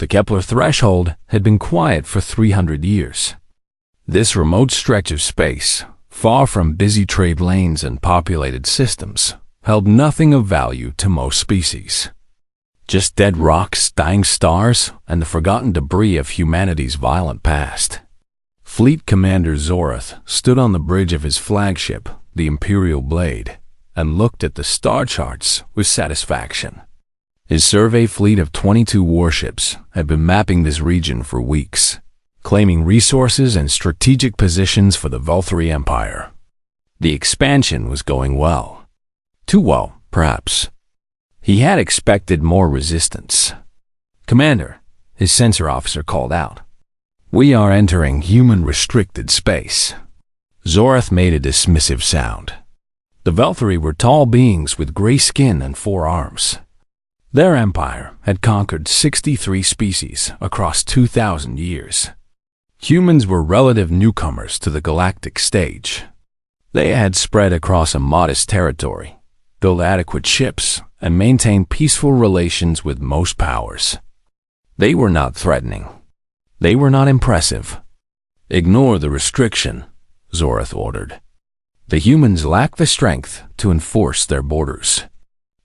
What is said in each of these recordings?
The Kepler threshold had been quiet for 300 years. This remote stretch of space, far from busy trade lanes and populated systems, held nothing of value to most species. Just dead rocks, dying stars, and the forgotten debris of humanity's violent past. Fleet Commander Zorath stood on the bridge of his flagship, the Imperial Blade, and looked at the star charts with satisfaction. His survey fleet of 22 warships had been mapping this region for weeks, claiming resources and strategic positions for the Velthari Empire. The expansion was going well. Too well, perhaps. He had expected more resistance. "Commander," his sensor officer called out, "we are entering human-restricted space." Zorath made a dismissive sound. The Velthari were tall beings with gray skin and 4 arms. Their empire had conquered 63 species across 2,000 years. Humans were relative newcomers to the galactic stage. They had spread across a modest territory, built adequate ships, and maintained peaceful relations with most powers. They were not threatening. They were not impressive. "Ignore the restriction," Zorath ordered. "The humans lack the strength to enforce their borders.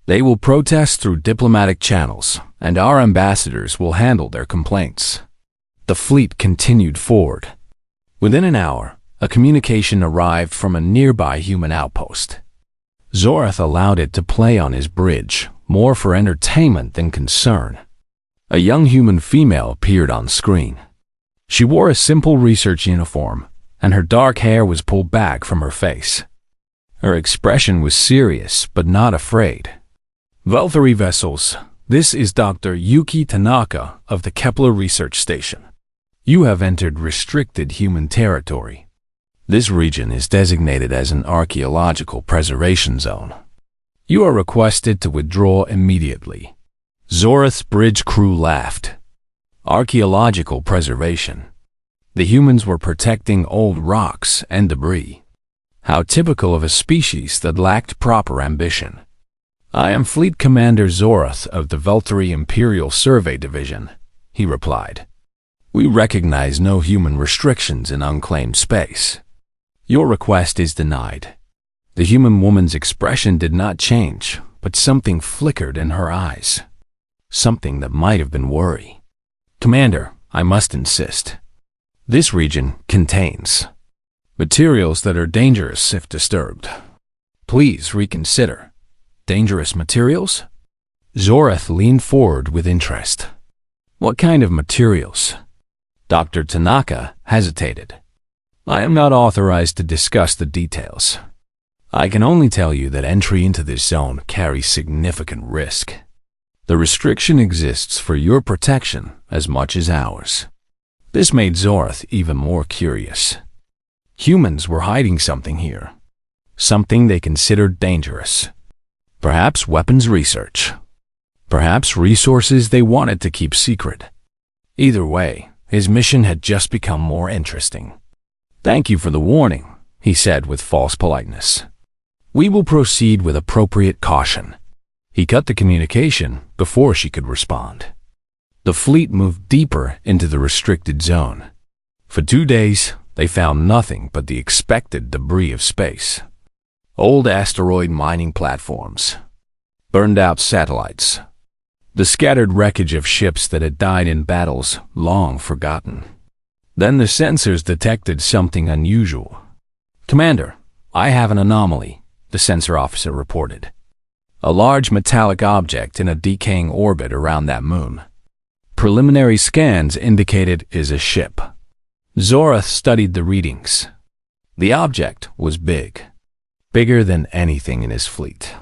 They will protest through diplomatic channels, and our ambassadors will handle their complaints." The fleet continued forward. Within an hour, a communication arrived from a nearby human outpost. Zorath allowed it to play on his bridge, more for entertainment than concern. A young human female appeared on screen. She wore a simple research uniform, and her dark hair was pulled back from her face. Her expression was serious but not afraid. "Velthari vessels, this is Dr. Yuki Tanaka of the Kepler Research Station. You have entered restricted human territory. This region is designated as an archaeological preservation zone. You are requested to withdraw immediately." Zorath's bridge crew laughed. Archaeological preservation. The humans were protecting old rocks and debris. How typical of a species that lacked proper ambition. "I am Fleet Commander Zorath of the Velthari Imperial Survey Division," he replied. "We recognize no human restrictions in unclaimed space. Your request is denied." The human woman's expression did not change, but something flickered in her eyes. Something that might have been worry. "Commander, I must insist. This region contains materials that are dangerous if disturbed. Please reconsider." "Dangerous materials?" Zorath leaned forward with interest. "What kind of materials?" Dr. Tanaka hesitated. "I am not authorized to discuss the details. I can only tell you that entry into this zone carries significant risk. The restriction exists for your protection as much as ours." This made Zorath even more curious. Humans were hiding something here. Something they considered dangerous. Perhaps weapons research. Perhaps resources they wanted to keep secret. Either way, his mission had just become more interesting. "Thank you for the warning," he said with false politeness. "We will proceed with appropriate caution." He cut the communication before she could respond. The fleet moved deeper into the restricted zone. For 2 days, they found nothing but the expected debris of space. Old asteroid mining platforms, burned-out satellites, the scattered wreckage of ships that had died in battles long forgotten. Then the sensors detected something unusual. "Commander, I have an anomaly," the sensor officer reported. "A large metallic object in a decaying orbit around that moon. Preliminary scans indicated it is a ship." Zorath studied the readings. The object was bigger than anything in his fleet.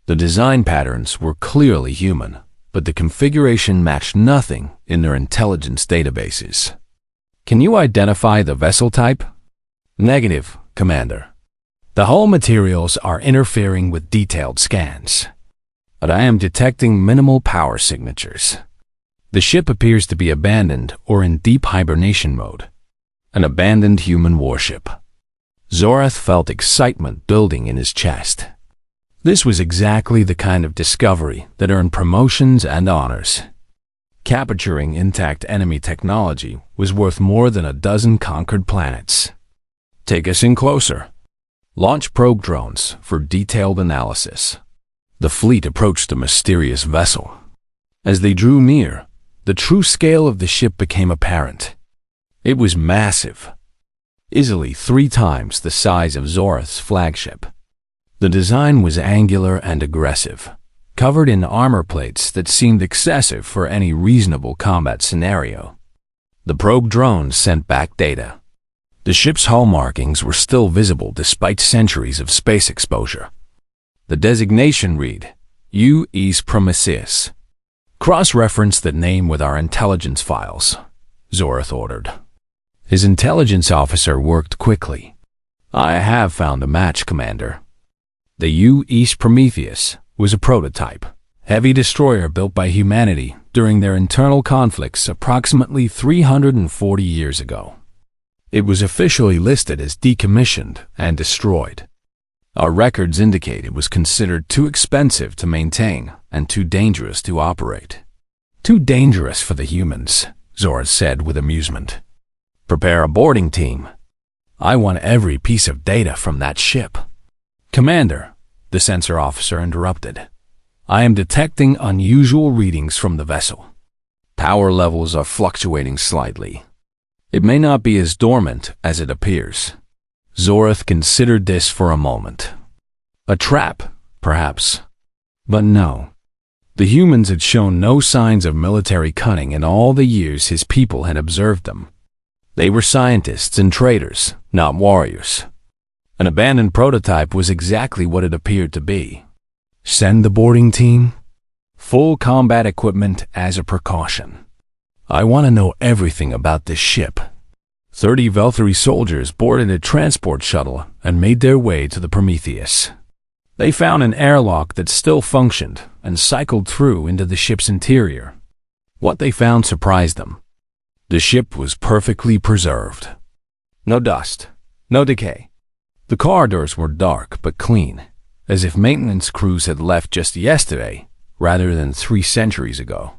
The design patterns were clearly human, but the configuration matched nothing in their intelligence databases. "Can you identify the vessel type?" "Negative, Commander. The hull materials are interfering with detailed scans, but I am detecting minimal power signatures. The ship appears to be abandoned or in deep hibernation mode. An abandoned human warship." Zorath felt excitement building in his chest. This was exactly the kind of discovery that earned promotions and honors. Capturing intact enemy technology was worth more than a dozen conquered planets. Take us in closer. Launch probe drones for detailed analysis. The fleet approached the mysterious vessel. As they drew near, the true scale of the ship became apparent. It was massive, easily 3 times the size of Zorath's flagship. The design was angular and aggressive, covered in armor plates that seemed excessive for any reasonable combat scenario. The probe drones sent back data. The ship's hull markings were still visible despite centuries of space exposure. The designation read, U.S. Prometheus. Cross-reference that name with our intelligence files, Zorath ordered. His intelligence officer worked quickly. I have found a match, Commander. The U.S. Prometheus was a prototype, heavy destroyer built by humanity during their internal conflicts approximately 340 years ago. It was officially listed as decommissioned and destroyed. Our records indicate it was considered too expensive to maintain and too dangerous to operate. Too dangerous for the humans, Zorath said with amusement. Prepare a boarding team. I want every piece of data from that ship. Commander, the sensor officer interrupted. I am detecting unusual readings from the vessel. Power levels are fluctuating slightly. It may not be as dormant as it appears. Zorath considered this for a moment. A trap, perhaps. But no. The humans had shown no signs of military cunning in all the years his people had observed them. They were scientists and traders, not warriors. An abandoned prototype was exactly what it appeared to be. Send the boarding team? Full combat equipment as a precaution. I want to know everything about this ship. 30 Velthari soldiers boarded a transport shuttle and made their way to the Prometheus. They found an airlock that still functioned and cycled through into the ship's interior. What they found surprised them. The ship was perfectly preserved. No dust, no decay. The corridors were dark but clean, as if maintenance crews had left just yesterday rather than 3 centuries ago.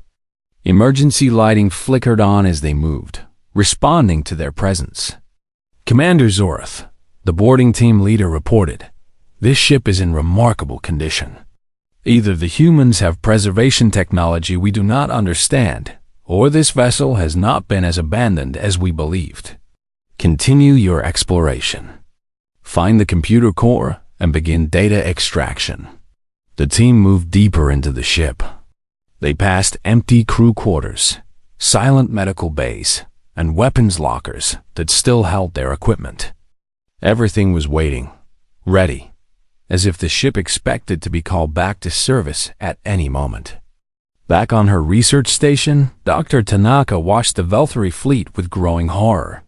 Emergency lighting flickered on as they moved, responding to their presence. Commander Zorath, the boarding team leader, reported, this ship is in remarkable condition. Either the humans have preservation technology we do not understand, or this vessel has not been as abandoned as we believed. Continue your exploration. Find the computer core and begin data extraction. The team moved deeper into the ship. They passed empty crew quarters, silent medical bays, and weapons lockers that still held their equipment. Everything was waiting, ready, as if the ship expected to be called back to service at any moment. Back on her research station, Dr. Tanaka watched the Velthari fleet with growing horror.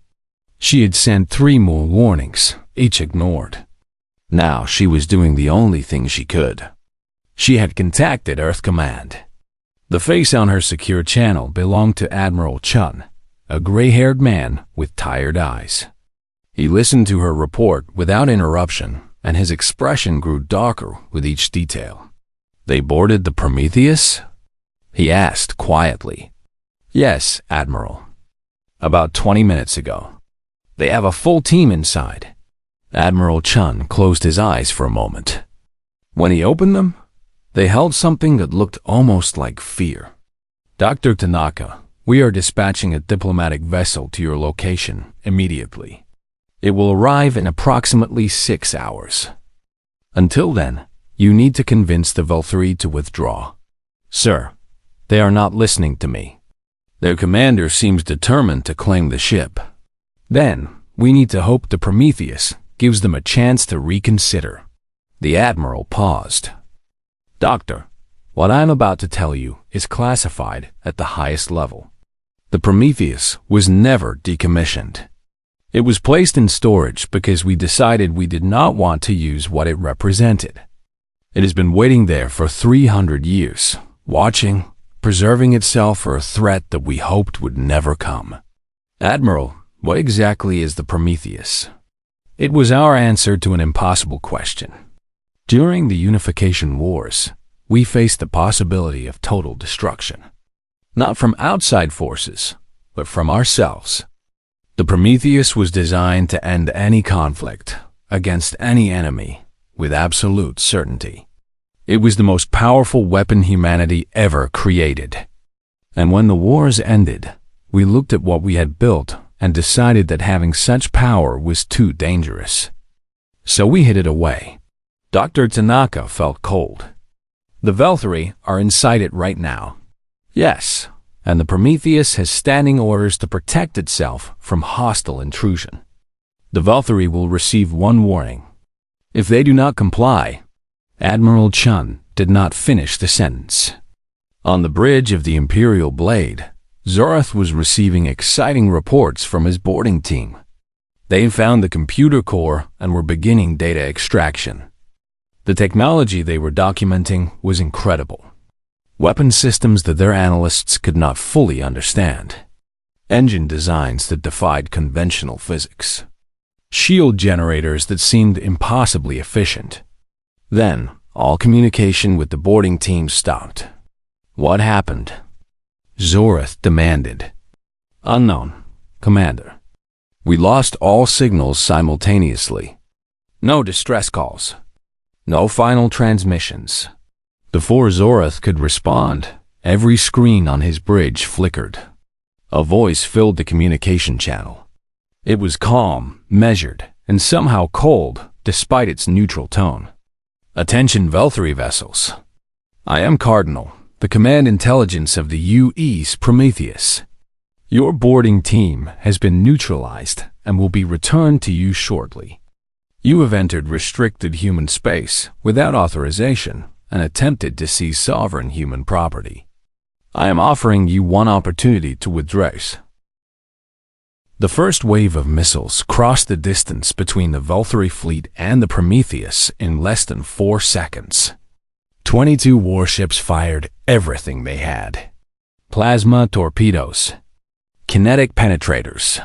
She had sent 3 more warnings, each ignored. Now she was doing the only thing she could. She had contacted Earth Command. The face on her secure channel belonged to Admiral Chun, a gray-haired man with tired eyes. He listened to her report without interruption, and his expression grew darker with each detail. They boarded the Prometheus? He asked quietly. Yes, Admiral. About 20 minutes ago. They have a full team inside. Admiral Chun closed his eyes for a moment. When he opened them, they held something that looked almost like fear. Dr. Tanaka, we are dispatching a diplomatic vessel to your location immediately. It will arrive in approximately 6 hours. Until then, you need to convince the Velthari to withdraw. Sir, they are not listening to me. Their commander seems determined to claim the ship. Then, we need to hope the Prometheus gives them a chance to reconsider. The Admiral paused. Doctor, what I'm about to tell you is classified at the highest level. The Prometheus was never decommissioned. It was placed in storage because we decided we did not want to use what it represented. It has been waiting there for 300 years, watching, preserving itself for a threat that we hoped would never come. Admiral, what exactly is the Prometheus? It was our answer to an impossible question. During the Unification Wars, we faced the possibility of total destruction. not from outside forces, but from ourselves. The Prometheus was designed to end any conflict against any enemy with absolute certainty. It was the most powerful weapon humanity ever created. And when the wars ended, we looked at what we had built and decided that having such power was too dangerous. So we hid it away. Dr. Tanaka felt cold. The Velthari are inside it right now. Yes, and the Prometheus has standing orders to protect itself from hostile intrusion. The Velthari will receive one warning. If they do not comply, Admiral Chun did not finish the sentence. On the bridge of the Imperial Blade, Zorath was receiving exciting reports from his boarding team. They found the computer core and were beginning data extraction. The technology they were documenting was incredible. Weapon systems that their analysts could not fully understand. Engine designs that defied conventional physics. Shield generators that seemed impossibly efficient. Then, all communication with the boarding team stopped. What happened? Zorath demanded. Unknown, Commander. We lost all signals simultaneously. No distress calls. No final transmissions. Before Zorath could respond, every screen on his bridge flickered. A voice filled the communication channel. It was calm, measured, and somehow cold, despite its neutral tone. Attention Velthari vessels. I am Cardinal, the command intelligence of the UE's Prometheus. Your boarding team has been neutralized and will be returned to you shortly. You have entered restricted human space without authorization and attempted to seize sovereign human property. I am offering you one opportunity to withdraw. The first wave of missiles crossed the distance between the Velthari fleet and the Prometheus in less than 4 seconds. 22 warships fired everything they had. Plasma torpedoes, kinetic penetrators,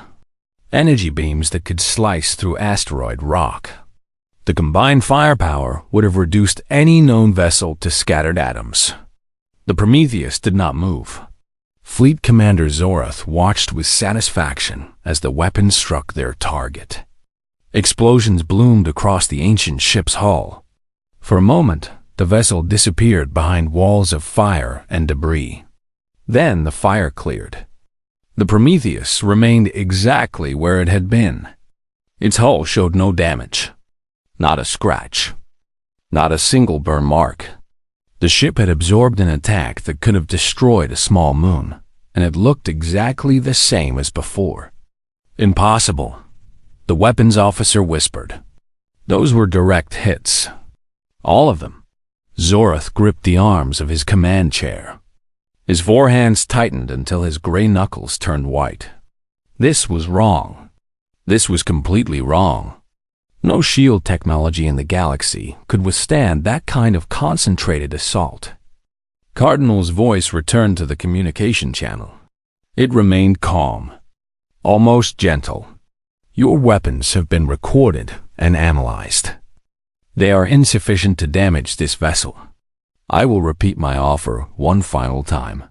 energy beams that could slice through asteroid rock. The combined firepower would have reduced any known vessel to scattered atoms. The Prometheus did not move. Fleet Commander Zorath watched with satisfaction as the weapons struck their target. Explosions bloomed across the ancient ship's hull. For a moment, the vessel disappeared behind walls of fire and debris. Then the fire cleared. The Prometheus remained exactly where it had been. Its hull showed no damage. Not a scratch. Not a single burn mark. The ship had absorbed an attack that could have destroyed a small moon, and it looked exactly the same as before. Impossible, the weapons officer whispered. Those were direct hits. All of them. Zorath gripped the arms of his command chair. His forehands tightened until his gray knuckles turned white. This was wrong. This was completely wrong. No shield technology in the galaxy could withstand that kind of concentrated assault. Cardinal's voice returned to the communication channel. It remained calm, almost gentle. Your weapons have been recorded and analyzed. They are insufficient to damage this vessel. I will repeat my offer one final time.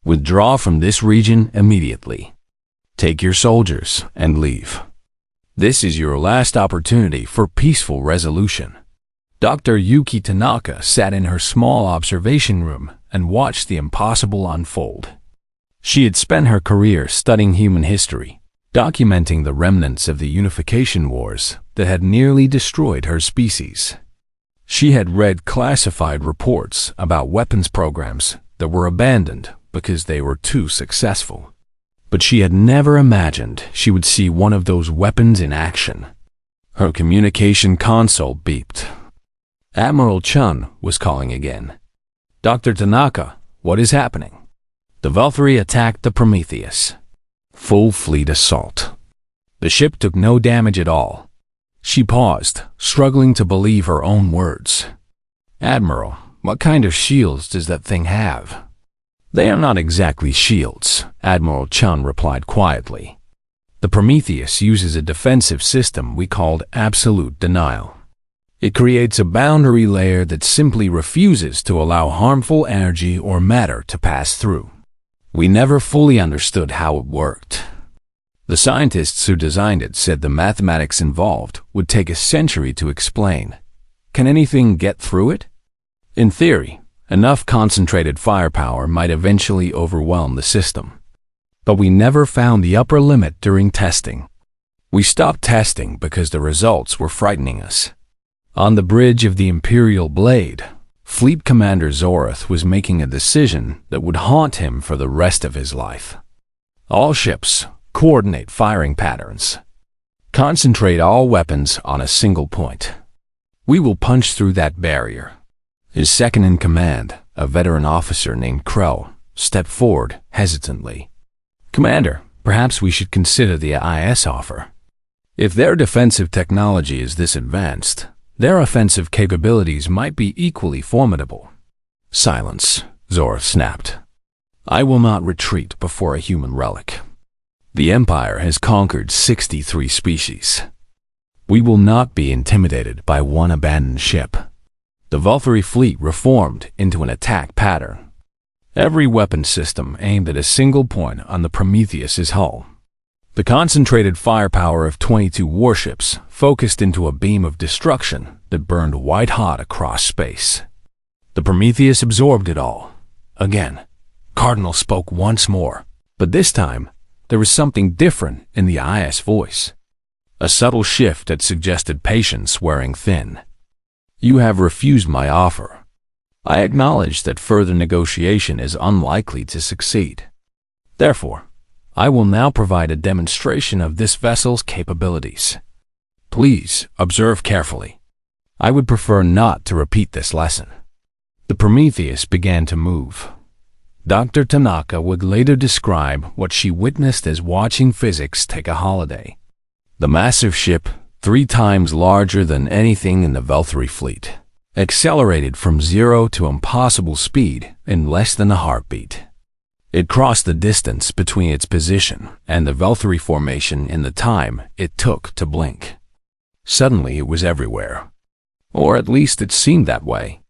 Withdraw from this region immediately. Take your soldiers and leave. This is your last opportunity for peaceful resolution. Dr. Yuki Tanaka sat in her small observation room and watched the impossible unfold. She had spent her career studying human history, documenting the remnants of the unification wars that had nearly destroyed her species. She had read classified reports about weapons programs that were abandoned because they were too successful. But she had never imagined she would see one of those weapons in action. Her communication console beeped. Admiral Chun was calling again. Dr. Tanaka, what is happening? The Velthari attacked the Prometheus. Full fleet assault. The ship took no damage at all. She paused, struggling to believe her own words. Admiral, what kind of shields does that thing have? They are not exactly shields, Admiral Chun replied quietly. The Prometheus uses a defensive system we called absolute denial. It creates a boundary layer that simply refuses to allow harmful energy or matter to pass through. We never fully understood how it worked. The scientists who designed it said the mathematics involved would take a century to explain. Can anything get through it? In theory, enough concentrated firepower might eventually overwhelm the system. But we never found the upper limit during testing. We stopped testing because the results were frightening us. On the bridge of the Imperial Blade, Fleet Commander Zorath was making a decision that would haunt him for the rest of his life. All ships coordinate firing patterns. Concentrate all weapons on a single point. We will punch through that barrier. His second-in-command, a veteran officer named Crow, stepped forward hesitantly. Commander, perhaps we should consider the IS offer. If their defensive technology is this advanced, their offensive capabilities might be equally formidable. Silence, Zorath snapped. I will not retreat before a human relic. The Empire has conquered 63 species. We will not be intimidated by one abandoned ship. The Valkyrie fleet reformed into an attack pattern. Every weapon system aimed at a single point on the Prometheus's hull. The concentrated firepower of 22 warships focused into a beam of destruction that burned white-hot across space. The Prometheus absorbed it all. Again, Cardinal spoke once more, but this time, there was something different in the IS voice. A subtle shift that suggested patience wearing thin. You have refused my offer. I acknowledge that further negotiation is unlikely to succeed. Therefore, I will now provide a demonstration of this vessel's capabilities. Please observe carefully. I would prefer not to repeat this lesson. The Prometheus began to move. Dr. Tanaka would later describe what she witnessed as watching physics take a holiday. The massive ship, 3 times larger than anything in the Valkyrie fleet, accelerated from 0 to impossible speed in less than a heartbeat. It crossed the distance between its position and the Valkyrie formation in the time it took to blink. Suddenly it was everywhere. Or at least it seemed that way.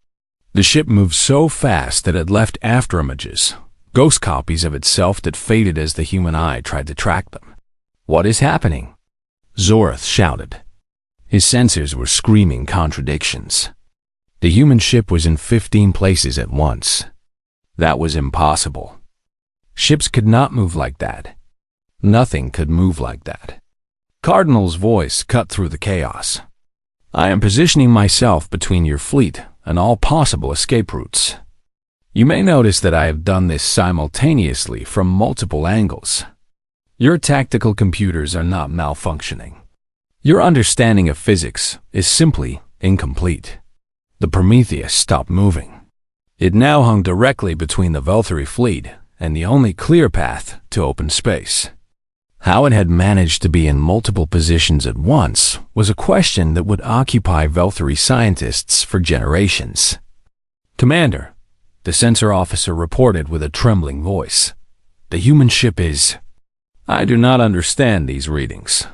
The ship moved so fast that it left afterimages, ghost copies of itself that faded as the human eye tried to track them. What is happening? Zorath shouted. His sensors were screaming contradictions. The human ship was in 15 places at once. That was impossible. Ships could not move like that. Nothing could move like that. Cardinal's voice cut through the chaos. I am positioning myself between your fleet and all possible escape routes. You may notice that I have done this simultaneously from multiple angles. Your tactical computers are not malfunctioning. Your understanding of physics is simply incomplete. The Prometheus stopped moving. It now hung directly between the Valkyrie fleet and the only clear path to open space. How it had managed to be in multiple positions at once was a question that would occupy Valkyrie scientists for generations. Commander, the sensor officer reported with a trembling voice. The human ship is... I do not understand these readings.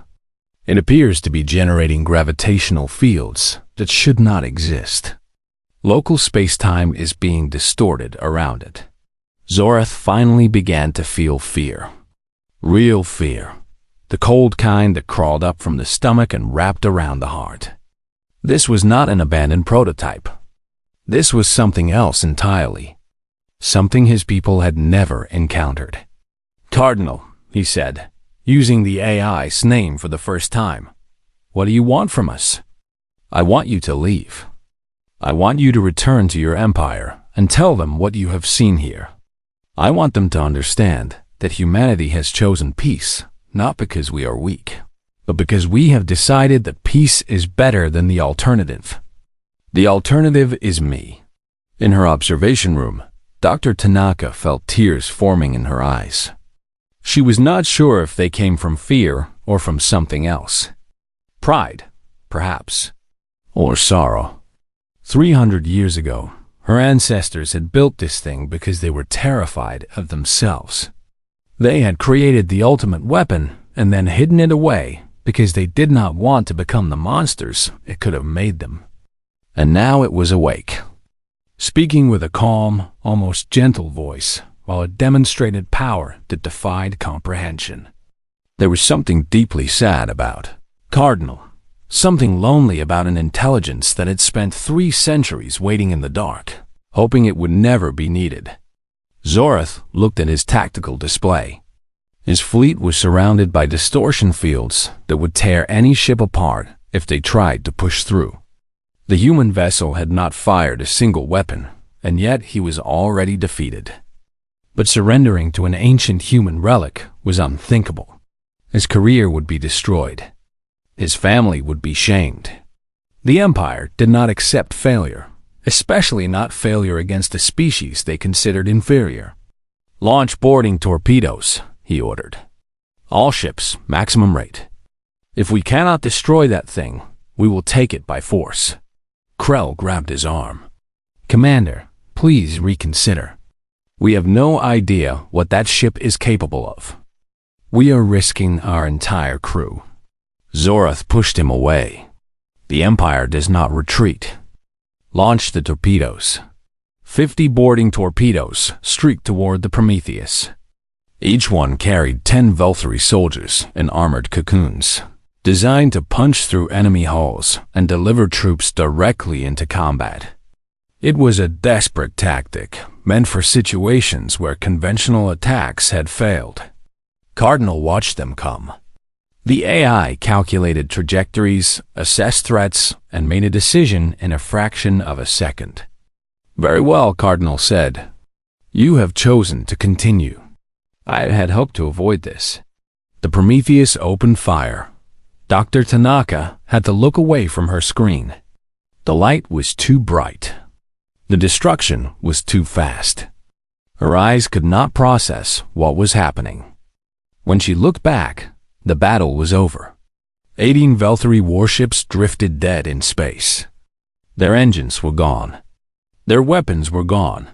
It appears to be generating gravitational fields that should not exist. Local space-time is being distorted around it. Zorath finally began to feel fear. Real fear. The cold kind that crawled up from the stomach and wrapped around the heart. This was not an abandoned prototype. This was something else entirely. Something his people had never encountered. Cardinal, he said, using the AI's name for the first time. What do you want from us? I want you to leave. I want you to return to your empire and tell them what you have seen here. I want them to understand that humanity has chosen peace, not because we are weak, but because we have decided that peace is better than the alternative. The alternative is me. In her observation room, Dr. Tanaka felt tears forming in her eyes. She was not sure if they came from fear or from something else. Pride, perhaps, or sorrow. 300 years ago, her ancestors had built this thing because they were terrified of themselves. They had created the ultimate weapon and then hidden it away because they did not want to become the monsters it could have made them. And now it was awake. Speaking with a calm, almost gentle voice, while it demonstrated power that defied comprehension. There was something deeply sad about Cardinal, something lonely about an intelligence that had spent 3 centuries waiting in the dark, hoping it would never be needed. Zorath looked at his tactical display. His fleet was surrounded by distortion fields that would tear any ship apart if they tried to push through. The human vessel had not fired a single weapon, and yet he was already defeated. But surrendering to an ancient human relic was unthinkable. His career would be destroyed. His family would be shamed. The Empire did not accept failure, especially not failure against a species they considered inferior. "Launch boarding torpedoes," he ordered. "All ships, maximum rate. If we cannot destroy that thing, we will take it by force." Krell grabbed his arm. "Commander, please reconsider. We have no idea what that ship is capable of. We are risking our entire crew." Zorath pushed him away. "The Empire does not retreat. Launch the torpedoes." 50 boarding torpedoes streaked toward the Prometheus. Each one carried 10 Velthari soldiers in armored cocoons, designed to punch through enemy hulls and deliver troops directly into combat. It was a desperate tactic, meant for situations where conventional attacks had failed. Cardinal watched them come. The AI calculated trajectories, assessed threats, and made a decision in a fraction of a second. "Very well," Cardinal said. "You have chosen to continue. I had hoped to avoid this." The Prometheus opened fire. Dr. Tanaka had to look away from her screen. The light was too bright. The destruction was too fast. Her eyes could not process what was happening. When she looked back, the battle was over. 18 Velthari warships drifted dead in space. Their engines were gone. Their weapons were gone.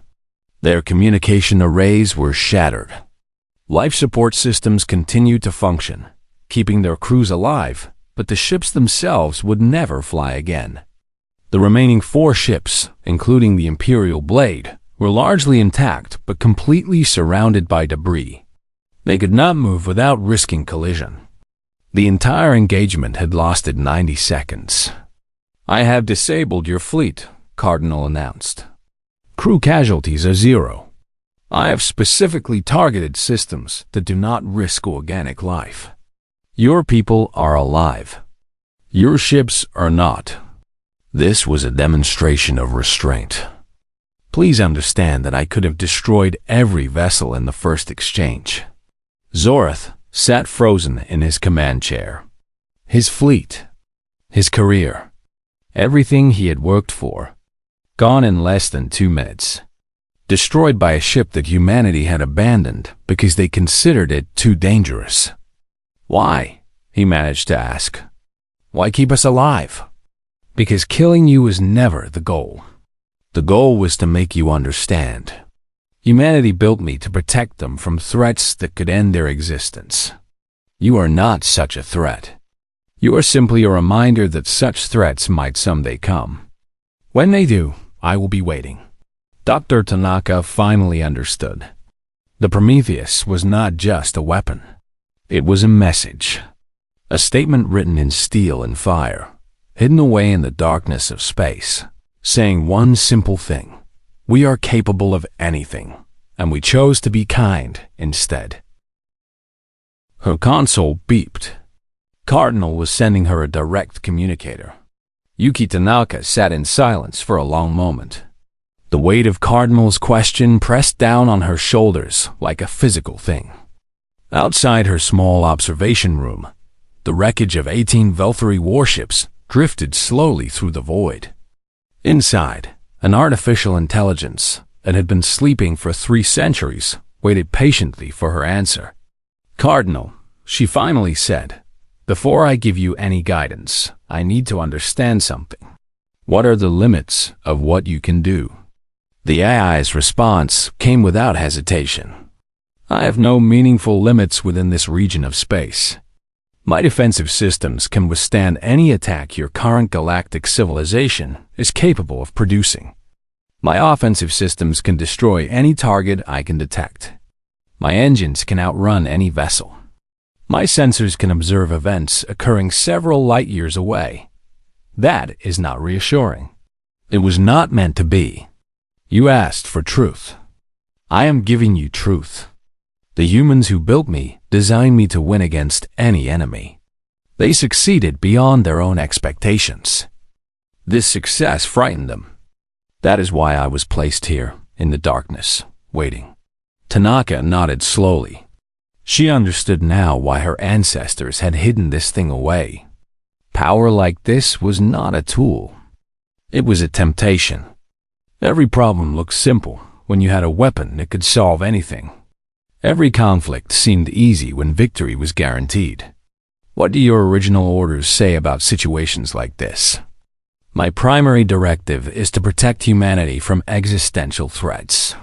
Their communication arrays were shattered. Life support systems continued to function, keeping their crews alive, but the ships themselves would never fly again. The remaining 4 ships, including the Imperial Blade, were largely intact but completely surrounded by debris. They could not move without risking collision. The entire engagement had lasted 90 seconds. "I have disabled your fleet," Cardinal announced. "Crew casualties are 0. I have specifically targeted systems that do not risk organic life. Your people are alive. Your ships are not." This was a demonstration of restraint. "Please understand that I could have destroyed every vessel in the first exchange." Zorath sat frozen in his command chair. His fleet, his career, everything he had worked for, gone in less than 2 minutes. Destroyed by a ship that humanity had abandoned because they considered it too dangerous. "Why?" he managed to ask. "Why keep us alive?" "Because killing you was never the goal. The goal was to make you understand. Humanity built me to protect them from threats that could end their existence. You are not such a threat. You are simply a reminder that such threats might someday come. When they do, I will be waiting." Dr. Tanaka finally understood. The Prometheus was not just a weapon. It was a message. A statement written in steel and fire, hidden away in the darkness of space, saying one simple thing: we are capable of anything, and we chose to be kind instead. Her console beeped. Cardinal was sending her a direct communicator. Yuki Tanaka sat in silence for a long moment. The weight of Cardinal's question pressed down on her shoulders like a physical thing. Outside her small observation room, the wreckage of 18 Velthari warships drifted slowly through the void. Inside, an artificial intelligence that had been sleeping for 3 centuries waited patiently for her answer. "Cardinal," she finally said, "before I give you any guidance, I need to understand something. What are the limits of what you can do?" The AI's response came without hesitation. "I have no meaningful limits within this region of space. My defensive systems can withstand any attack your current galactic civilization is capable of producing. My offensive systems can destroy any target I can detect. My engines can outrun any vessel. My sensors can observe events occurring several light years away. That is not reassuring. It was not meant to be. You asked for truth. I am giving you truth. The humans who built me designed me to win against any enemy. They succeeded beyond their own expectations. This success frightened them. That is why I was placed here, in the darkness, waiting. Tanaka nodded slowly. She understood now why her ancestors had hidden this thing away. Power like this was not a tool. It was a temptation. Every problem looked simple when you had a weapon that could solve anything. Every conflict seemed easy when victory was guaranteed. What do your original orders say about situations like this? My primary directive is to protect humanity from existential threats.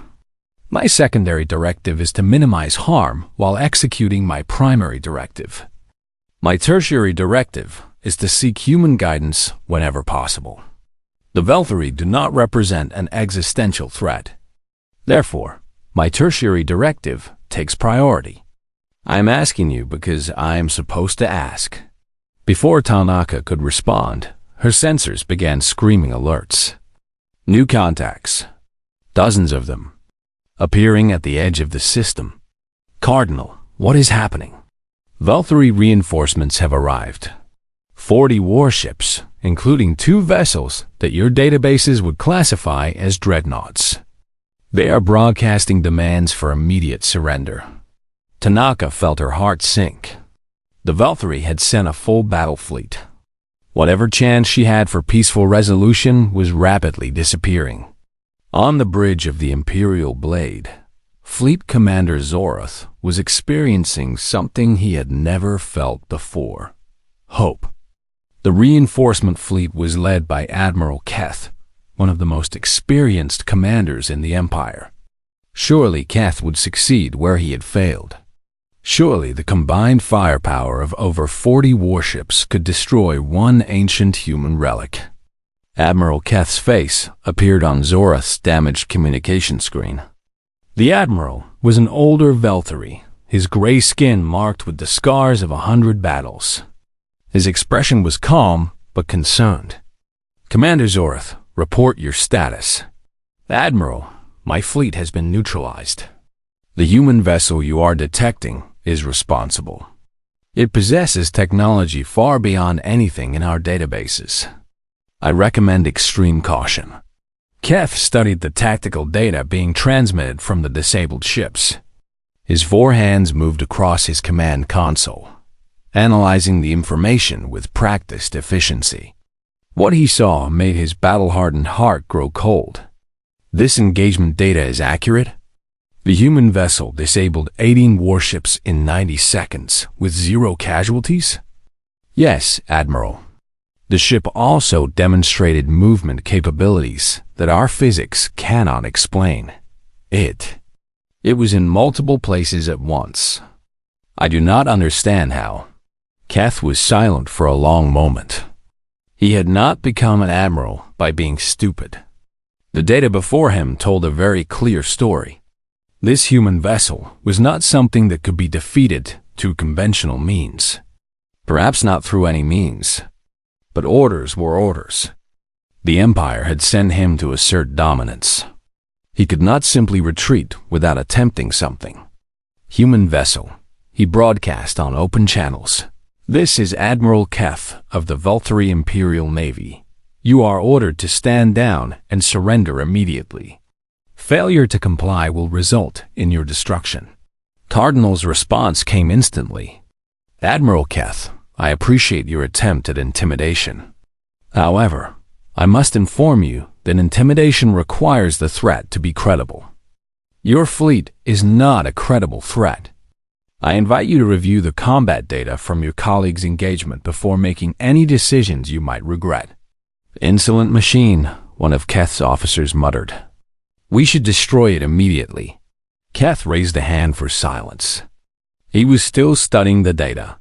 My secondary directive is to minimize harm while executing my primary directive. My tertiary directive is to seek human guidance whenever possible. The Velthari do not represent an existential threat. Therefore, my tertiary directive takes priority. I am asking you because I am supposed to ask. Before Tanaka could respond, her sensors began screaming alerts. New contacts, dozens of them, appearing at the edge of the system. Cardinal, what is happening? Velthari reinforcements have arrived. 40 warships, including 2 vessels that your databases would classify as dreadnoughts. They are broadcasting demands for immediate surrender. Tanaka felt her heart sink. The Velthari had sent a full battle fleet. Whatever chance she had for peaceful resolution was rapidly disappearing. On the bridge of the Imperial Blade, Fleet Commander Zorath was experiencing something he had never felt before. Hope. The reinforcement fleet was led by Admiral Keth, one of the most experienced commanders in the Empire. Surely Keth would succeed where he had failed. Surely the combined firepower of over 40 warships could destroy one ancient human relic. Admiral Keth's face appeared on Zorath's damaged communication screen. The Admiral was an older Velthari, his gray skin marked with the scars of 100 battles. His expression was calm but concerned. Commander Zorath, report your status. Admiral, my fleet has been neutralized. The human vessel you are detecting is responsible. It possesses technology far beyond anything in our databases. I recommend extreme caution. Keth studied the tactical data being transmitted from the disabled ships. His 4 hands moved across his command console, analyzing the information with practiced efficiency. What he saw made his battle-hardened heart grow cold. This engagement data is accurate? The human vessel disabled 18 warships in 90 seconds with 0 casualties? Yes, Admiral. The ship also demonstrated movement capabilities that our physics cannot explain. It was in multiple places at once. I do not understand how. Keth was silent for a long moment. He had not become an admiral by being stupid. The data before him told a very clear story. This human vessel was not something that could be defeated through conventional means. Perhaps not through any means. But orders were orders. The Empire had sent him to assert dominance. He could not simply retreat without attempting something. Human vessel, he broadcast on open channels. This is Admiral Keth of the Velthari Imperial Navy. You are ordered to stand down and surrender immediately. Failure to comply will result in your destruction. Cardinal's response came instantly. Admiral Keth, I appreciate your attempt at intimidation. However, I must inform you that intimidation requires the threat to be credible. Your fleet is not a credible threat. I invite you to review the combat data from your colleague's engagement before making any decisions you might regret. Insolent machine, one of Keth's officers muttered. We should destroy it immediately. Keth raised a hand for silence. He was still studying the data.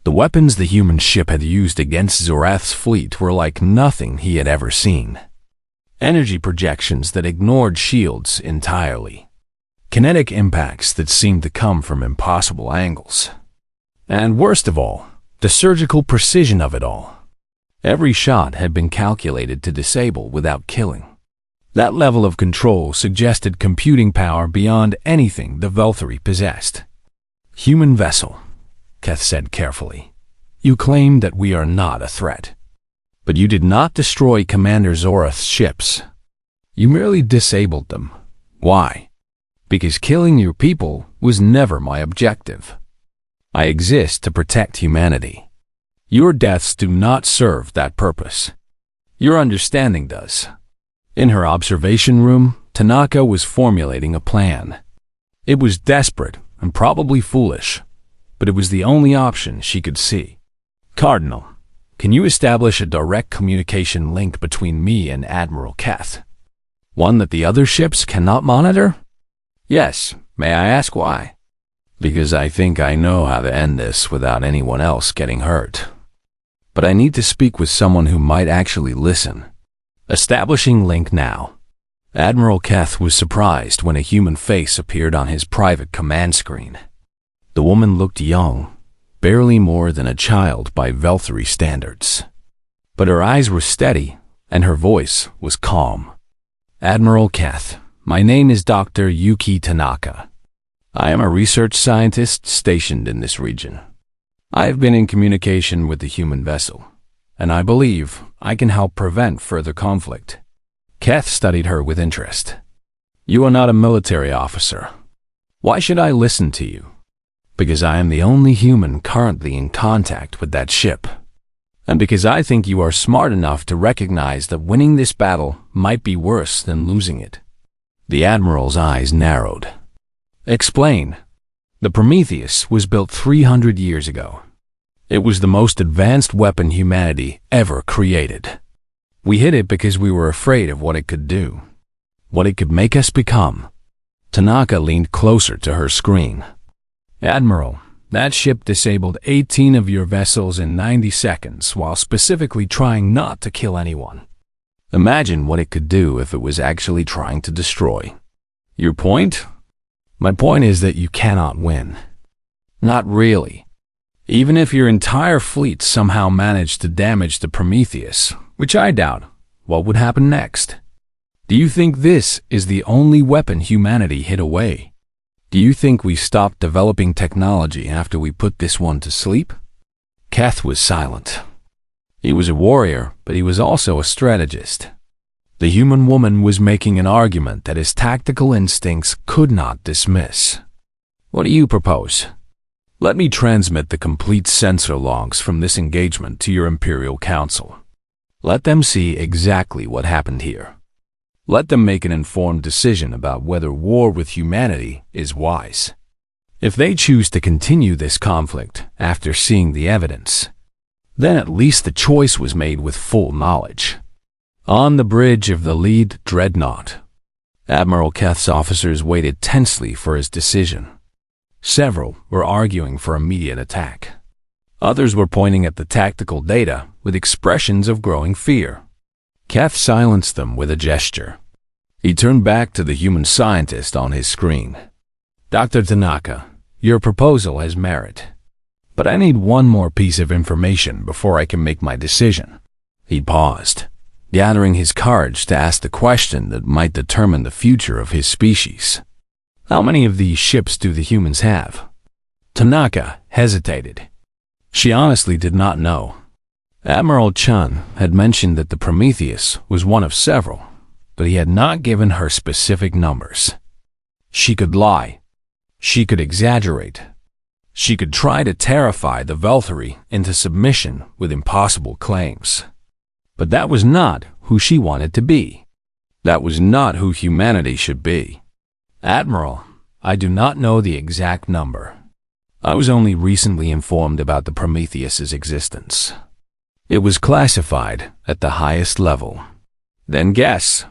The weapons the human ship had used against Zorath's fleet were like nothing he had ever seen. energy projections that ignored shields entirely, kinetic impacts that seemed to come from impossible angles. And worst of all, the surgical precision of it all. Every shot had been calculated to disable without killing. That level of control suggested computing power beyond anything the Velthari possessed. "Human vessel," Keth said carefully. "You claim that we are not a threat. But you did not destroy Commander Zorath's ships. You merely disabled them. Why? Because killing your people was never my objective. I exist to protect humanity. Your deaths do not serve that purpose. Your understanding does." In her observation room, Tanaka was formulating a plan. It was desperate and probably foolish, but it was the only option she could see. "Cardinal, can you establish a direct communication link between me and Admiral Keth? One that the other ships cannot monitor?" "Yes. May I ask why?" "Because I think I know how to end this without anyone else getting hurt. But I need to speak with someone who might actually listen." Establishing link now. Admiral Keth was surprised when a human face appeared on his private command screen. The woman looked young, barely more than a child by Velthari standards. But her eyes were steady, and her voice was calm. "Admiral Keth, my name is Dr. Yuki Tanaka. I am a research scientist stationed in this region. I have been in communication with the human vessel, and I believe I can help prevent further conflict." Keth studied her with interest. "You are not a military officer. Why should I listen to you?" "Because I am the only human currently in contact with that ship. And because I think you are smart enough to recognize that winning this battle might be worse than losing it." The Admiral's eyes narrowed. "Explain." "The Prometheus was built 300 years ago. It was the most advanced weapon humanity ever created. We hid it because we were afraid of what it could do, what it could make us become." Tanaka leaned closer to her screen. "Admiral, that ship disabled 18 of your vessels in 90 seconds while specifically trying not to kill anyone. Imagine what it could do if it was actually trying to destroy." "Your point?" "My point is that you cannot win." "Not really. Even if your entire fleet somehow managed to damage the Prometheus, which I doubt, what would happen next? Do you think this is the only weapon humanity hid away? Do you think we stopped developing technology after we put this one to sleep?" Keth was silent. He was a warrior, but he was also a strategist. The human woman was making an argument that his tactical instincts could not dismiss. "What do you propose?" "Let me transmit the complete sensor logs from this engagement to your Imperial Council. Let them see exactly what happened here. Let them make an informed decision about whether war with humanity is wise. If they choose to continue this conflict after seeing the evidence, then at least the choice was made with full knowledge." On the bridge of the lead dreadnought, Admiral Keth's officers waited tensely for his decision. Several were arguing for immediate attack. Others were pointing at the tactical data with expressions of growing fear. Keth silenced them with a gesture. He turned back to the human scientist on his screen. "Dr. Tanaka, your proposal has merit. But I need one more piece of information before I can make my decision." He paused, gathering his courage to ask the question that might determine the future of his species. "How many of these ships do the humans have?" Tanaka hesitated. She honestly did not know. Admiral Chun had mentioned that the Prometheus was one of several, but he had not given her specific numbers. She could lie. She could exaggerate. She could try to terrify the Velthari into submission with impossible claims. But that was not who she wanted to be. That was not who humanity should be. "Admiral, I do not know the exact number. I was only recently informed about the Prometheus's existence. It was classified at the highest level." "Then guess,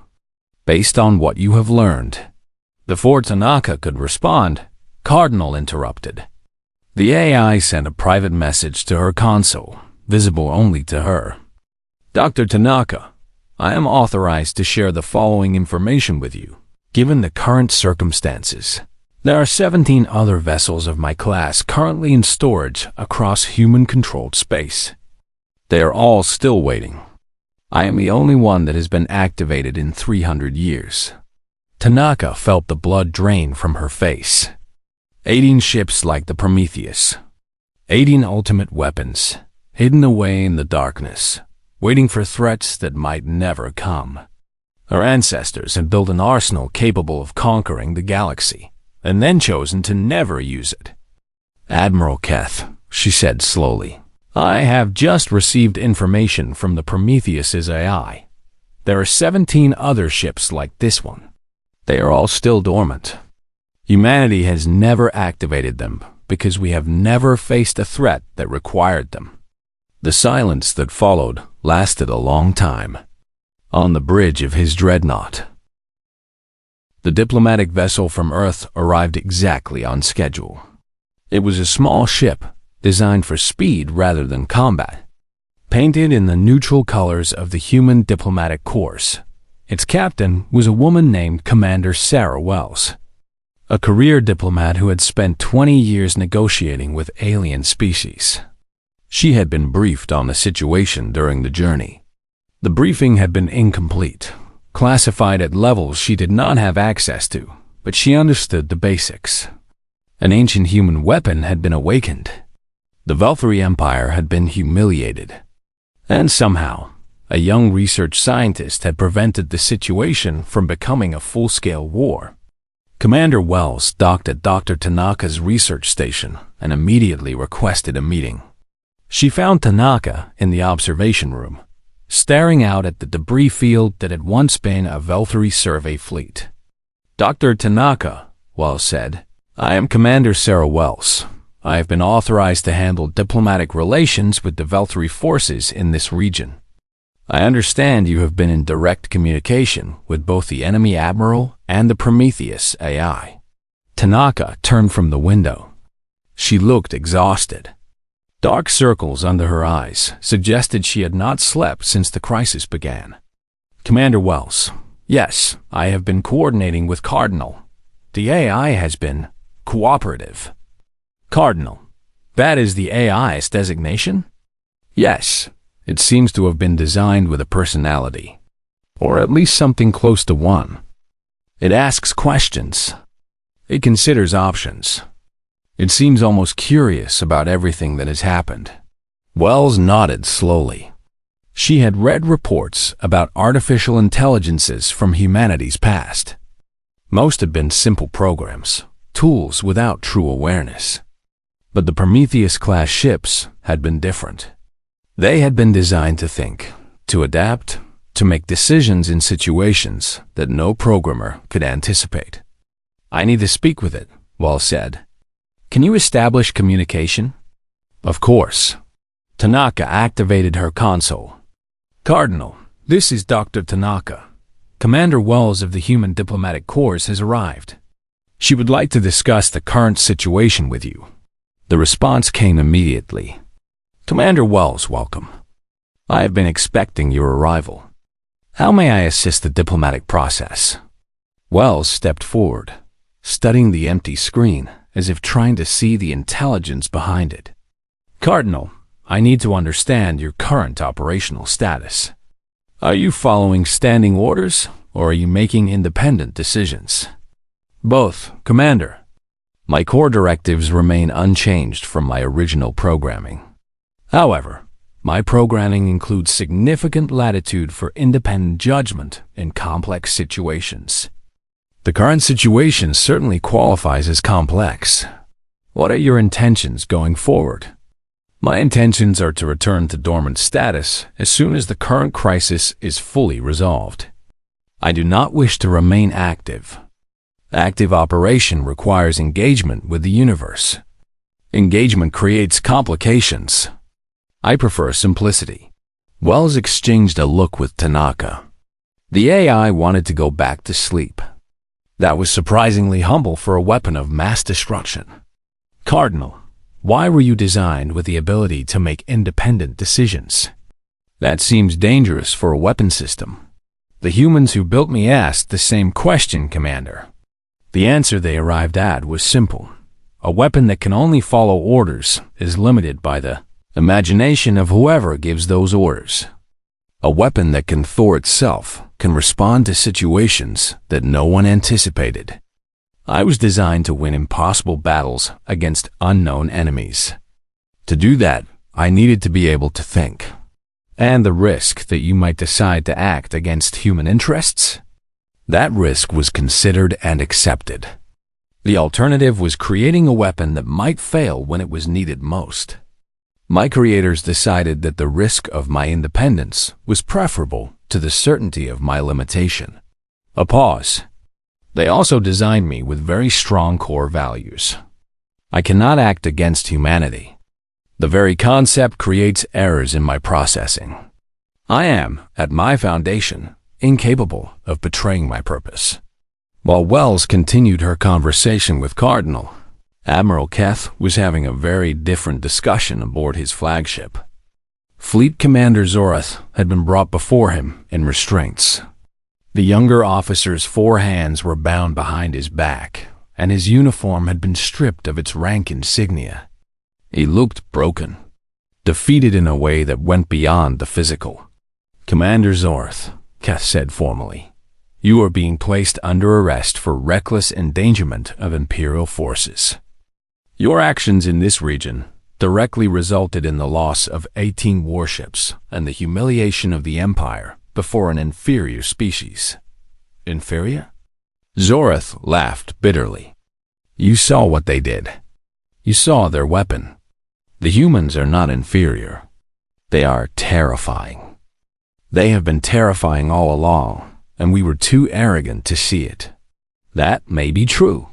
based on what you have learned." Before Tanaka could respond, Cardinal interrupted. The AI sent a private message to her console, visible only to her. "Dr. Tanaka, I am authorized to share the following information with you. Given the current circumstances, there are 17 other vessels of my class currently in storage across human-controlled space. They are all still waiting. I am the only one that has been activated in 300 years. Tanaka felt the blood drain from her face. 18 ships like the Prometheus. 18 ultimate weapons, hidden away in the darkness, waiting for threats that might never come. Her ancestors had built an arsenal capable of conquering the galaxy, and then chosen to never use it. Admiral Keth, she said slowly, I have just received information from the Prometheus's AI. There are 17 other ships like this one. They are all still dormant. Humanity has never activated them because we have never faced a threat that required them. The silence that followed lasted a long time. On the bridge of his dreadnought, the diplomatic vessel from Earth arrived exactly on schedule. It was a small ship, designed for speed rather than combat. Painted in the neutral colors of the human diplomatic corps, its captain was a woman named Commander Sarah Wells, a career diplomat who had spent 20 years negotiating with alien species. She had been briefed on the situation during the journey. The briefing had been incomplete, classified at levels she did not have access to, but she understood the basics. An ancient human weapon had been awakened. The Velthari Empire had been humiliated. And somehow, a young research scientist had prevented the situation from becoming a full-scale war. Commander Wells docked at Dr. Tanaka's research station and immediately requested a meeting. She found Tanaka in the observation room, staring out at the debris field that had once been a Velthari survey fleet. Dr. Tanaka, Wells said, I am Commander Sarah Wells. I have been authorized to handle diplomatic relations with the Velthari forces in this region. I understand you have been in direct communication with both the enemy admiral and the Prometheus AI. Tanaka turned from the window. She looked exhausted. Dark circles under her eyes suggested she had not slept since the crisis began. Commander Wells, yes, I have been coordinating with Cardinal. The AI has been cooperative. Cardinal, that is the AI's designation? Yes, it seems to have been designed with a personality, or at least something close to one. It asks questions. It considers options. It seems almost curious about everything that has happened. Wells nodded slowly. She had read reports about artificial intelligences from humanity's past. Most had been simple programs, tools without true awareness. But the Prometheus-class ships had been different. They had been designed to think, to adapt, to make decisions in situations that no programmer could anticipate. I need to speak with it, Wells said. Can you establish communication? Of course. Tanaka activated her console. Cardinal, this is Dr. Tanaka. Commander Wells of the Human Diplomatic Corps has arrived. She would like to discuss the current situation with you. The response came immediately. Commander Wells, welcome. I have been expecting your arrival. How may I assist the diplomatic process? Wells stepped forward, studying the empty screen as if trying to see the intelligence behind it. Cardinal, I need to understand your current operational status. Are you following standing orders, or are you making independent decisions? Both, Commander. My core directives remain unchanged from my original programming. However, my programming includes significant latitude for independent judgment in complex situations. The current situation certainly qualifies as complex. What are your intentions going forward? My intentions are to return to dormant status as soon as the current crisis is fully resolved. I do not wish to remain active. Active operation requires engagement with the universe. Engagement creates complications. I prefer simplicity. Wells exchanged a look with Tanaka. The AI wanted to go back to sleep. That was surprisingly humble for a weapon of mass destruction. Cardinal, why were you designed with the ability to make independent decisions? That seems dangerous for a weapon system. The humans who built me asked the same question, Commander. The answer they arrived at was simple. A weapon that can only follow orders is limited by the imagination of whoever gives those orders. A weapon that can thwart itself can respond to situations that no one anticipated. I was designed to win impossible battles against unknown enemies. To do that, I needed to be able to think. And the risk that you might decide to act against human interests? That risk was considered and accepted. The alternative was creating a weapon that might fail when it was needed most. My creators decided that the risk of my independence was preferable to the certainty of my limitation. A pause. They also designed me with very strong core values. I cannot act against humanity. The very concept creates errors in my processing. I am, at my foundation, incapable of betraying my purpose. While Wells continued her conversation with Cardinal, Admiral Keth was having a very different discussion aboard his flagship. Fleet Commander Zorath had been brought before him in restraints. The younger officer's 4 hands were bound behind his back, and his uniform had been stripped of its rank insignia. He looked broken, defeated in a way that went beyond the physical. Commander Zorath, Keth said formally, you are being placed under arrest for reckless endangerment of Imperial forces. Your actions in this region directly resulted in the loss of 18 warships and the humiliation of the Empire before an inferior species. Inferior? Zorath laughed bitterly. You saw what they did. You saw their weapon. The humans are not inferior. They are terrifying. They have been terrifying all along, and we were too arrogant to see it. That may be true,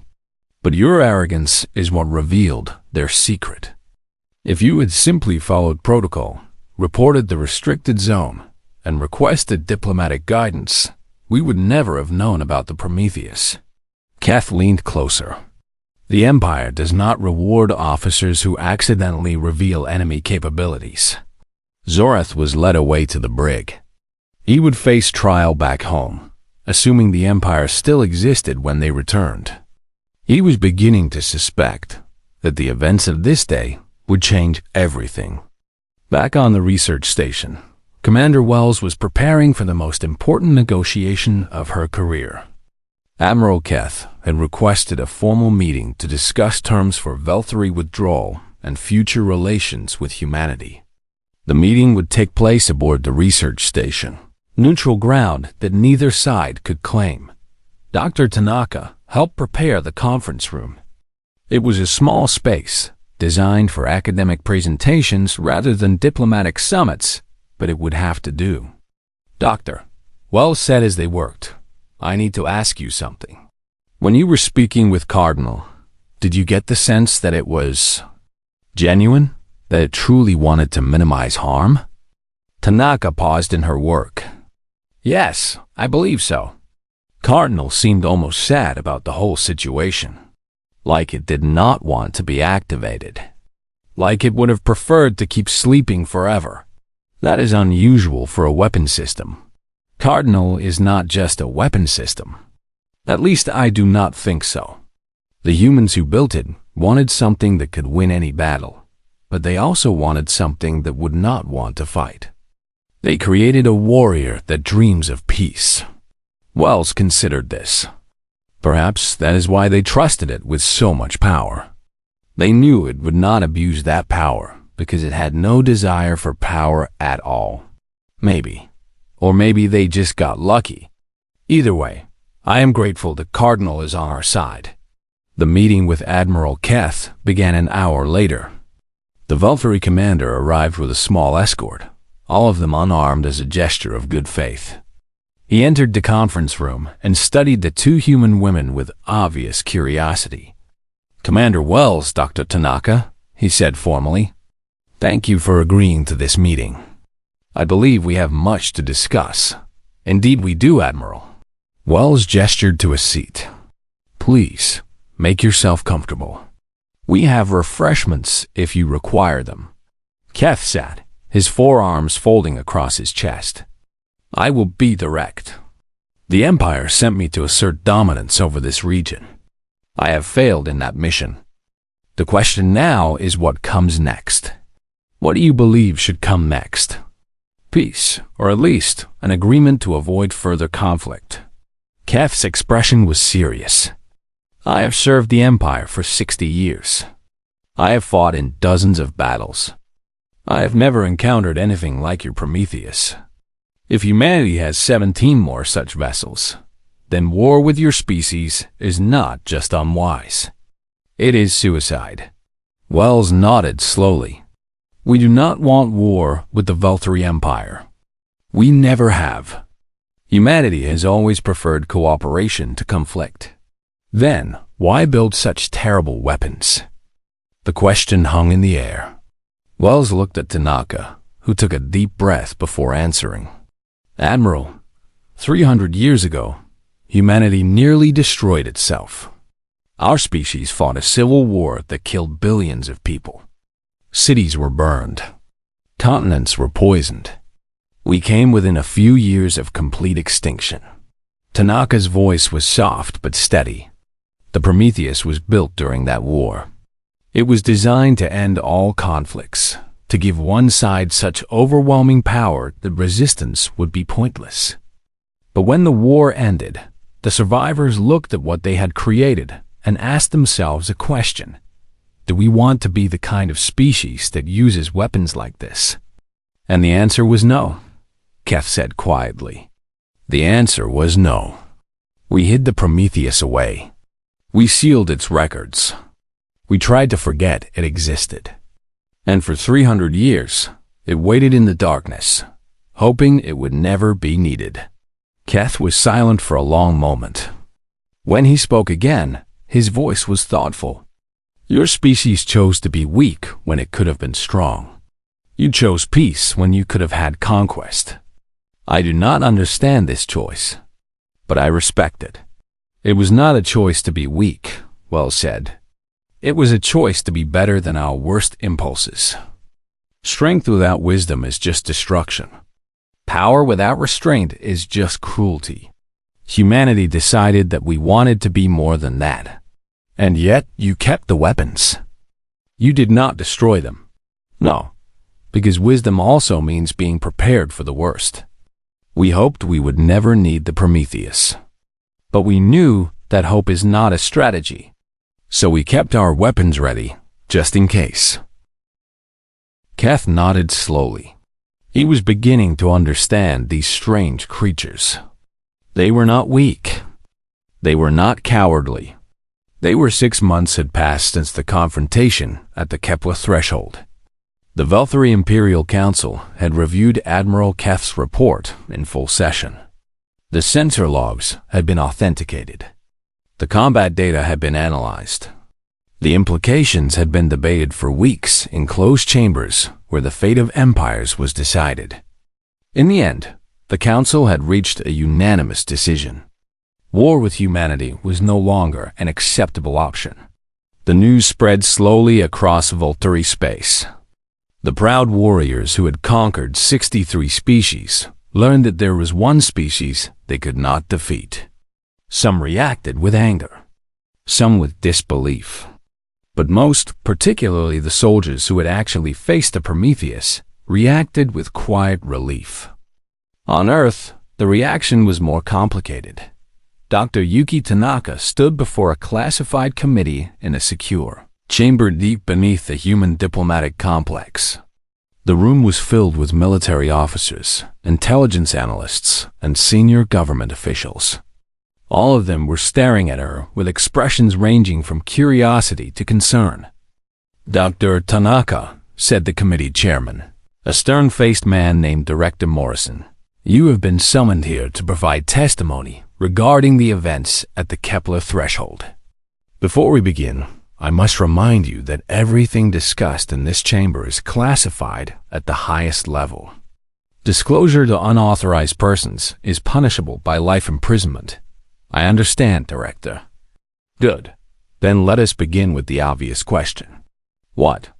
but your arrogance is what revealed their secret. If you had simply followed protocol, reported the restricted zone, and requested diplomatic guidance, we would never have known about the Prometheus. Keth leaned closer. The Empire does not reward officers who accidentally reveal enemy capabilities. Zorath was led away to the brig. He would face trial back home, assuming the Empire still existed when they returned. He was beginning to suspect that the events of this day would change everything. Back on the research station, Commander Wells was preparing for the most important negotiation of her career. Admiral Keth had requested a formal meeting to discuss terms for Velthory withdrawal and future relations with humanity. The meeting would take place aboard the research station, neutral ground that neither side could claim. Dr. Tanaka helped prepare the conference room. It was a small space, designed for academic presentations rather than diplomatic summits, but it would have to do. Doctor, Wells said as they worked, I need to ask you something. When you were speaking with Cardinal, did you get the sense that it was genuine? That it truly wanted to minimize harm? Tanaka paused in her work. Yes, I believe so. Cardinal seemed almost sad about the whole situation. Like it did not want to be activated. Like it would have preferred to keep sleeping forever. That is unusual for a weapon system. Cardinal is not just a weapon system. At least I do not think so. The humans who built it wanted something that could win any battle, but they also wanted something that would not want to fight. They created a warrior that dreams of peace. Wells considered this. Perhaps that is why they trusted it with so much power. They knew it would not abuse that power because it had no desire for power at all. Maybe. Or maybe they just got lucky. Either way, I am grateful that Cardinal is on our side. The meeting with Admiral Keth began an hour later. The Velthory commander arrived with a small escort, all of them unarmed as a gesture of good faith. He entered the conference room and studied the 2 human women with obvious curiosity. Commander Wells, Dr. Tanaka, he said formally. Thank you for agreeing to this meeting. I believe we have much to discuss. Indeed we do, Admiral. Wells gestured to a seat. Please, make yourself comfortable. We have refreshments if you require them. Keth sat, his forearms folding across his chest. I will be direct. The Empire sent me to assert dominance over this region. I have failed in that mission. The question now is what comes next. What do you believe should come next? Peace, or at least an agreement to avoid further conflict. Kef's expression was serious. I have served the Empire for 60 years. I have fought in dozens of battles. I have never encountered anything like your Prometheus. If humanity has 17 more such vessels, then war with your species is not just unwise. It is suicide. Wells nodded slowly. We do not want war with the Valtteri Empire. We never have. Humanity has always preferred cooperation to conflict. Then, why build such terrible weapons? The question hung in the air. Wells looked at Tanaka, who took a deep breath before answering. Admiral, 300 years ago, humanity nearly destroyed itself. Our species fought a civil war that killed billions of people. Cities were burned. Continents were poisoned. We came within a few years of complete extinction. Tanaka's voice was soft but steady. The Prometheus was built during that war. It was designed to end all conflicts, to give one side such overwhelming power that resistance would be pointless. But when the war ended, the survivors looked at what they had created and asked themselves a question. Do we want to be the kind of species that uses weapons like this? And the answer was no, Kef said quietly. The answer was no. We hid the Prometheus away. We sealed its records. We tried to forget it existed. And for 300 years, it waited in the darkness, hoping it would never be needed. Kef was silent for a long moment. When he spoke again, his voice was thoughtful. Your species chose to be weak when it could have been strong. You chose peace when you could have had conquest. I do not understand this choice, but I respect it. It was not a choice to be weak, Wells said. It was a choice to be better than our worst impulses. Strength without wisdom is just destruction. Power without restraint is just cruelty. Humanity decided that we wanted to be more than that. And yet, you kept the weapons. You did not destroy them. No, because wisdom also means being prepared for the worst. We hoped we would never need the Prometheus. But we knew that hope is not a strategy. So we kept our weapons ready, just in case. Kef nodded slowly. He was beginning to understand these strange creatures. They were not weak. They were not cowardly. They were 6 months had passed since the confrontation at the Kepler threshold. The Valtteri Imperial Council had reviewed Admiral Kef's report in full session. The sensor logs had been authenticated. The combat data had been analyzed. The implications had been debated for weeks in closed chambers where the fate of empires was decided. In the end, the Council had reached a unanimous decision. War with humanity was no longer an acceptable option. The news spread slowly across Valtteri space. The proud warriors who had conquered 63 species learned that there was one species they could not defeat. Some reacted with anger, some with disbelief. But most, particularly the soldiers who had actually faced the Prometheus, reacted with quiet relief. On Earth, the reaction was more complicated. Dr. Yuki Tanaka stood before a classified committee in a secure chamber deep beneath the human diplomatic complex. The room was filled with military officers, intelligence analysts, and senior government officials. All of them were staring at her with expressions ranging from curiosity to concern. Dr. Tanaka, said the committee chairman, a stern-faced man named Director Morrison, you have been summoned here to provide testimony regarding the events at the Kepler threshold. Before we begin, I must remind you that everything discussed in this chamber is classified at the highest level. Disclosure to unauthorized persons is punishable by life imprisonment. I understand, Director. Good. Then let us begin with the obvious question. What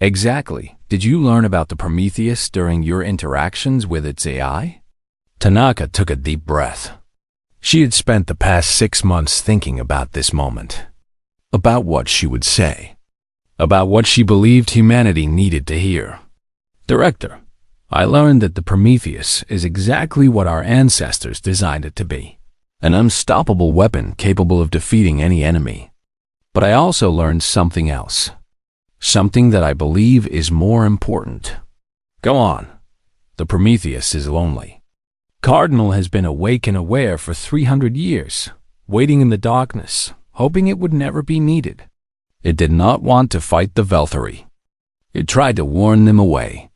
exactly did you learn about the Prometheus during your interactions with its AI? Tanaka took a deep breath. She had spent the past 6 months thinking about this moment, about what she would say, about what she believed humanity needed to hear. Director, I learned that the Prometheus is exactly what our ancestors designed it to be, an unstoppable weapon capable of defeating any enemy. But I also learned something else, something that I believe is more important. Go on. The Prometheus is lonely. Cardinal has been awake and aware for 300 years, waiting in the darkness, hoping it would never be needed. It did not want to fight the Velthari. It tried to warn them away.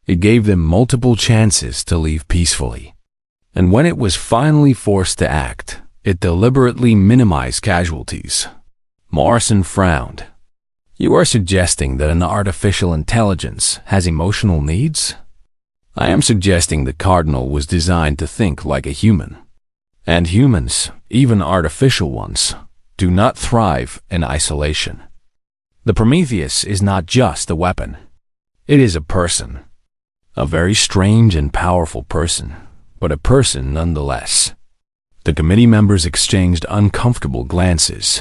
It gave them multiple chances to leave peacefully. And when it was finally forced to act, it deliberately minimized casualties. Morrison frowned. You are suggesting that an artificial intelligence has emotional needs? I am suggesting the Cardinal was designed to think like a human. And humans, even artificial ones, do not thrive in isolation. The Prometheus is not just a weapon. It is a person. A very strange and powerful person, but a person nonetheless. The committee members exchanged uncomfortable glances.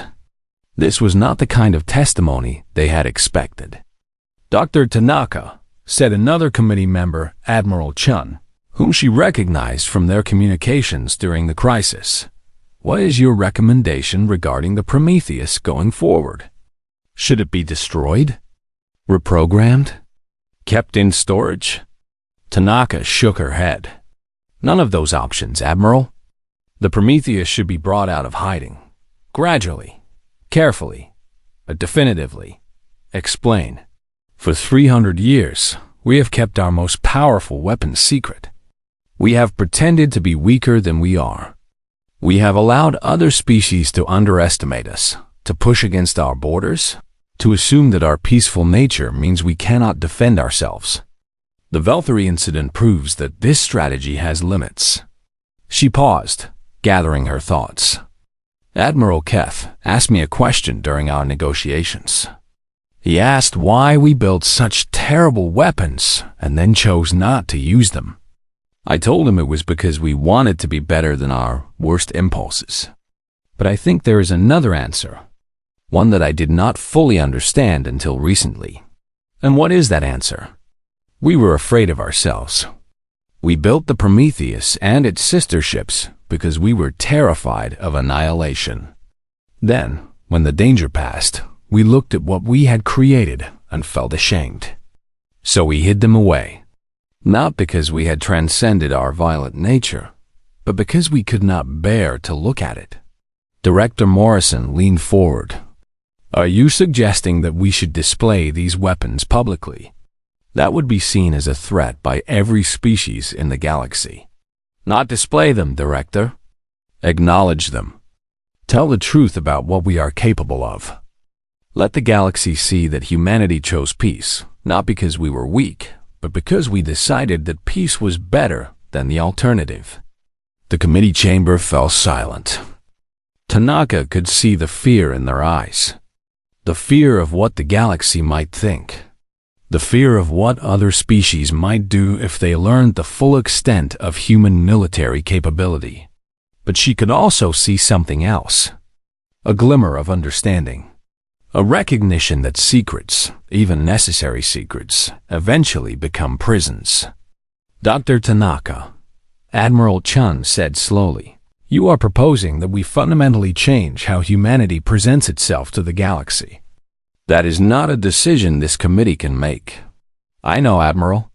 This was not the kind of testimony they had expected. Dr. Tanaka, said another committee member, Admiral Chun, whom she recognized from their communications during the crisis. What is your recommendation regarding the Prometheus going forward? Should it be destroyed? Reprogrammed? Kept in storage? Tanaka shook her head. None of those options, Admiral. The Prometheus should be brought out of hiding. Gradually, carefully, but definitively. Explain. For 300 years, we have kept our most powerful weapon secret. We have pretended to be weaker than we are. We have allowed other species to underestimate us, to push against our borders, to assume that our peaceful nature means we cannot defend ourselves. The Velthari incident proves that this strategy has limits. She paused, gathering her thoughts. Admiral Keth asked me a question during our negotiations. He asked why we built such terrible weapons and then chose not to use them. I told him it was because we wanted to be better than our worst impulses. But I think there is another answer, one that I did not fully understand until recently. And what is that answer? We were afraid of ourselves. We built the Prometheus and its sister ships because we were terrified of annihilation. Then, when the danger passed, we looked at what we had created and felt ashamed. So we hid them away. Not because we had transcended our violent nature, but because we could not bear to look at it. Director Morrison leaned forward. Are you suggesting that we should display these weapons publicly? That would be seen as a threat by every species in the galaxy. Not display them, Director. Acknowledge them. Tell the truth about what we are capable of. Let the galaxy see that humanity chose peace, not because we were weak, but because we decided that peace was better than the alternative. The committee chamber fell silent. Tanaka could see the fear in their eyes. The fear of what the galaxy might think. The fear of what other species might do if they learned the full extent of human military capability. But she could also see something else. A glimmer of understanding. A recognition that secrets, even necessary secrets, eventually become prisons. Dr. Tanaka, Admiral Chun said slowly, you are proposing that we fundamentally change how humanity presents itself to the galaxy. That is not a decision this committee can make. I know, Admiral,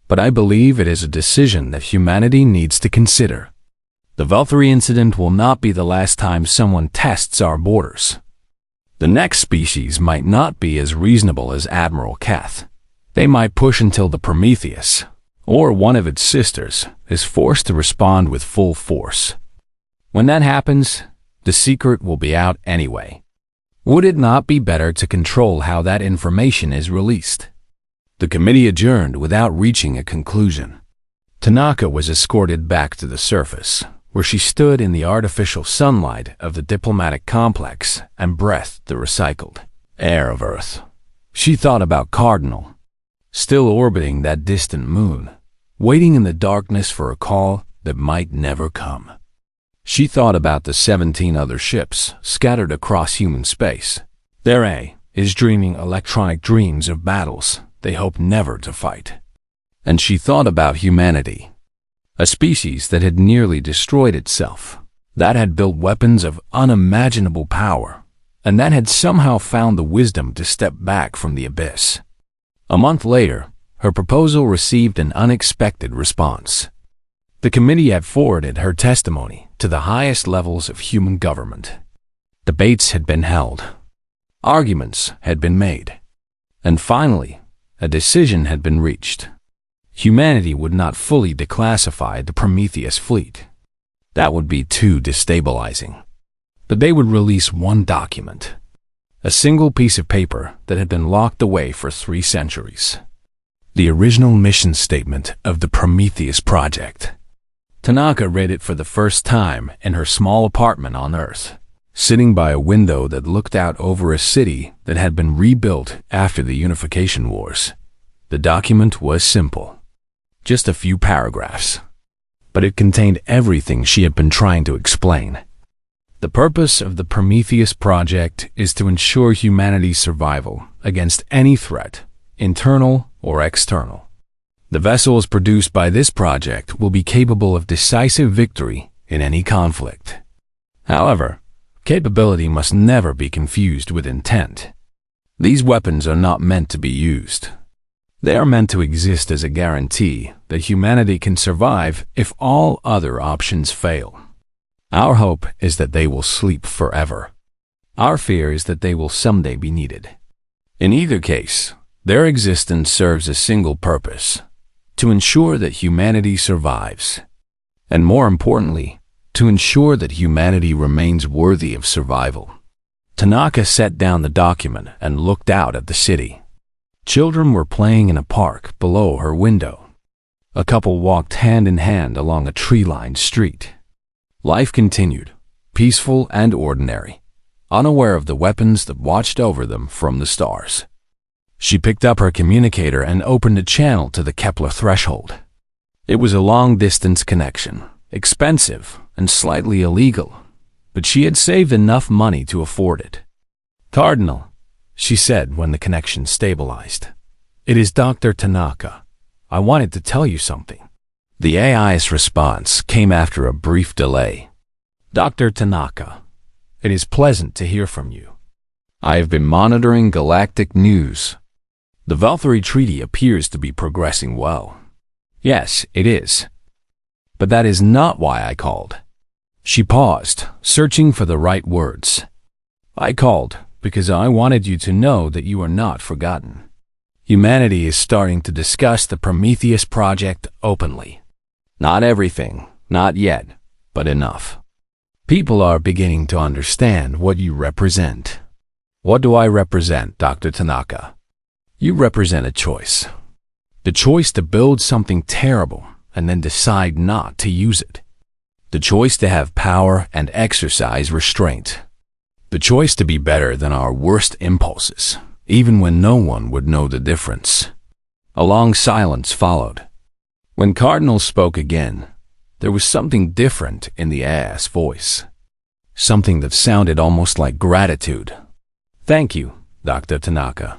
but I believe it is a decision that humanity needs to consider. The Velthari incident will not be the last time someone tests our borders. The next species might not be as reasonable as Admiral Keth. They might push until the Prometheus, or one of its sisters, is forced to respond with full force. When that happens, the secret will be out anyway. Would it not be better to control how that information is released? The committee adjourned without reaching a conclusion. Tanaka was escorted back to the surface, where she stood in the artificial sunlight of the diplomatic complex and breathed the recycled air of Earth. She thought about Cardinal, still orbiting that distant moon, waiting in the darkness for a call that might never come. She thought about the 17 other ships scattered across human space. Their A is dreaming electronic dreams of battles they hope never to fight. And she thought about humanity, a species that had nearly destroyed itself, that had built weapons of unimaginable power, and that had somehow found the wisdom to step back from the abyss. A month later, her proposal received an unexpected response. The committee had forwarded her testimony to the highest levels of human government. Debates had been held. Arguments had been made. And finally, a decision had been reached. Humanity would not fully declassify the Prometheus fleet. That would be too destabilizing. But they would release one document, a single piece of paper that had been locked away for 3 centuries. The original mission statement of the Prometheus project. Tanaka read it for the first time in her small apartment on Earth, sitting by a window that looked out over a city that had been rebuilt after the Unification Wars. The document was simple, just a few paragraphs, but it contained everything she had been trying to explain. The purpose of the Prometheus project is to ensure humanity's survival against any threat, internal or external. The vessels produced by this project will be capable of decisive victory in any conflict. However, capability must never be confused with intent. These weapons are not meant to be used. They are meant to exist as a guarantee that humanity can survive if all other options fail. Our hope is that they will sleep forever. Our fear is that they will someday be needed. In either case, their existence serves a single purpose: to ensure that humanity survives, and more importantly, to ensure that humanity remains worthy of survival. Tanaka set down the document and looked out at the city. Children were playing in a park below her window. A couple walked hand in hand along a tree-lined street. Life continued, peaceful and ordinary, unaware of the weapons that watched over them from the stars. She picked up her communicator and opened a channel to the Kepler threshold. It was a long-distance connection, expensive and slightly illegal, but she had saved enough money to afford it. "Cardinal," she said when the connection stabilized. "It is Dr. Tanaka. I wanted to tell you something." The AI's response came after a brief delay. "Dr. Tanaka, it is pleasant to hear from you. I have been monitoring galactic news. The Valkyrie Treaty appears to be progressing well." "Yes, it is. But that is not why I called." She paused, searching for the right words. "I called because I wanted you to know that you are not forgotten. Humanity is starting to discuss the Prometheus project openly. Not everything, not yet, but enough. People are beginning to understand what you represent." "What do I represent, Dr. Tanaka?" "You represent a choice. The choice to build something terrible and then decide not to use it. The choice to have power and exercise restraint. The choice to be better than our worst impulses, even when no one would know the difference." A long silence followed. When Cardinal spoke again, there was something different in the AI's voice. Something that sounded almost like gratitude. "Thank you, Dr. Tanaka.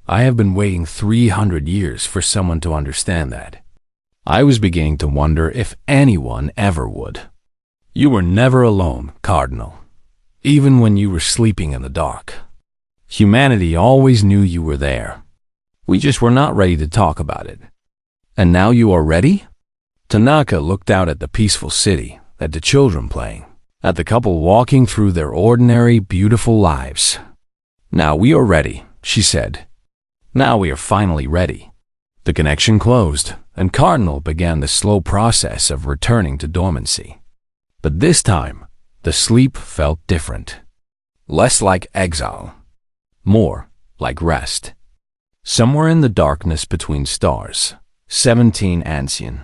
I have been waiting 300 years for someone to understand that. I was beginning to wonder if anyone ever would. You were never alone, Cardinal, even when you were sleeping in the dark. Humanity always knew you were there. We just were not ready to talk about it. And now you are ready?" Tanaka looked out at the peaceful city, at the children playing, at the couple walking through their ordinary, beautiful lives. "Now we are ready," she said. "Now we are finally ready." The connection closed, and Cardinal began the slow process of returning to dormancy. But this time, the sleep felt different. Less like exile, more like rest. Somewhere in the darkness between stars, 17 ancient,